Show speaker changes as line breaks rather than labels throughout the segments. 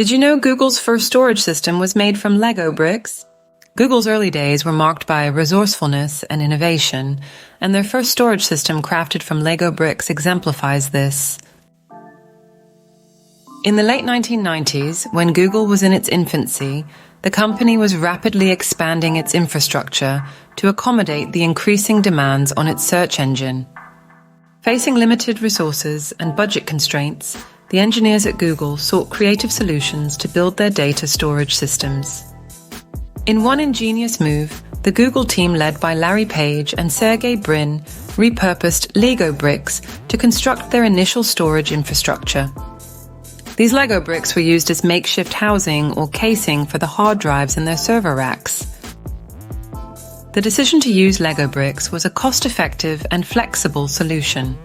Did you know Google's first storage system was made from Lego bricks? Google's early days were marked by resourcefulness and innovation, and their first storage system crafted from Lego bricks exemplifies this. In the late 1990s, when Google was in its infancy, the company was rapidly expanding its infrastructure to accommodate the increasing demands on its search engine. Facing limited resources and budget constraints, the engineers at Google sought creative solutions to build their data storage systems. In one ingenious move, the Google team led by Larry Page and Sergey Brin repurposed Lego bricks to construct their initial storage infrastructure. These Lego bricks were used as makeshift housing or casing for the hard drives in their server racks. The decision to use Lego bricks was a cost-effective and flexible solution.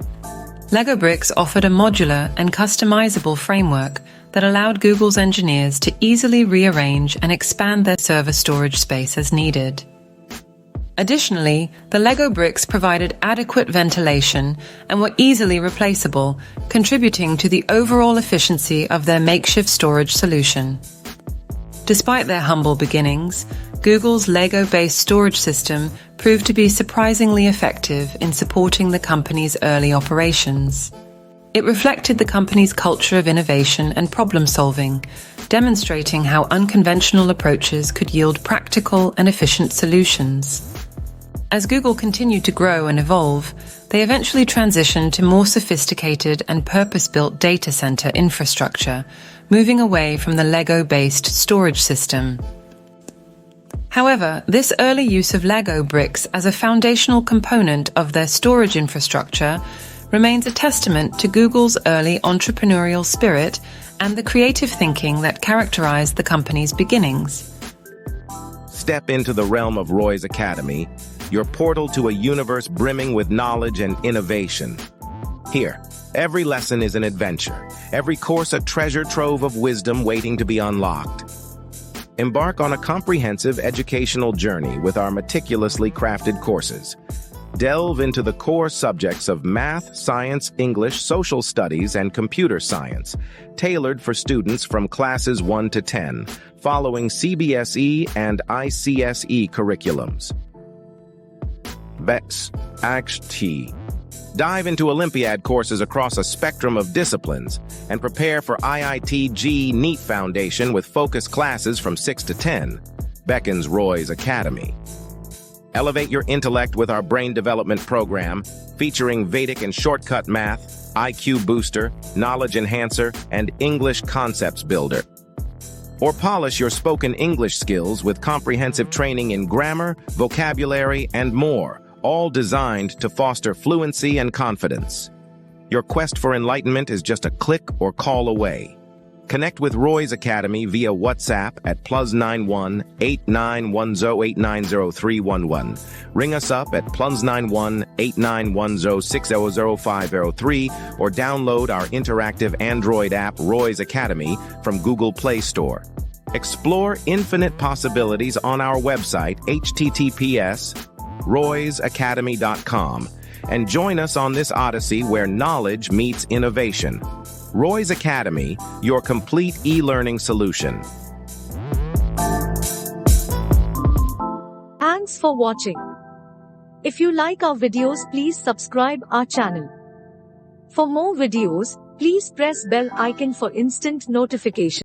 Lego bricks offered a modular and customizable framework that allowed Google's engineers to easily rearrange and expand their server storage space as needed. Additionally, the Lego bricks provided adequate ventilation and were easily replaceable, contributing to the overall efficiency of their makeshift storage solution. Despite their humble beginnings, Google's Lego-based storage system proved to be surprisingly effective in supporting the company's early operations. It reflected the company's culture of innovation and problem-solving, demonstrating how unconventional approaches could yield practical and efficient solutions. As Google continued to grow and evolve, they eventually transitioned to more sophisticated and purpose-built data center infrastructure, moving away from the Lego-based storage system. However, this early use of Lego bricks as a foundational component of their storage infrastructure remains a testament to Google's early entrepreneurial spirit and the creative thinking that characterized the company's beginnings.
Step into the realm of Roy's Academy, your portal to a universe brimming with knowledge and innovation. Here, every lesson is an adventure, every course a treasure trove of wisdom waiting to be unlocked. Embark on a comprehensive educational journey with our meticulously crafted courses. Delve into the core subjects of math, science, English, social studies, and computer science, tailored for students from classes 1 to 10, following CBSE and ICSE curriculums. CBSE. Dive into Olympiad courses across a spectrum of disciplines and prepare for IIT NEET Foundation with focused classes from 6 to 10. Beckons Roy's Academy. Elevate your intellect with our brain development program, featuring Vedic and shortcut math, IQ booster, knowledge enhancer, and English concepts builder. Or polish your spoken English skills with comprehensive training in grammar, vocabulary, and more, all designed to foster fluency and confidence. Your quest for enlightenment is just a click or call away. Connect with Roy's Academy via WhatsApp at +91 8910 890311. Ring us up at +91 8910 600503 or download our interactive Android app Roy's Academy from Google Play Store. Explore infinite possibilities on our website https://roysacademy.com and join us on this odyssey where knowledge meets innovation. Roy's Academy, your complete e-learning solution.
Thanks for watching. If you like our videos, please subscribe our channel. For more videos, please press bell icon for instant notification.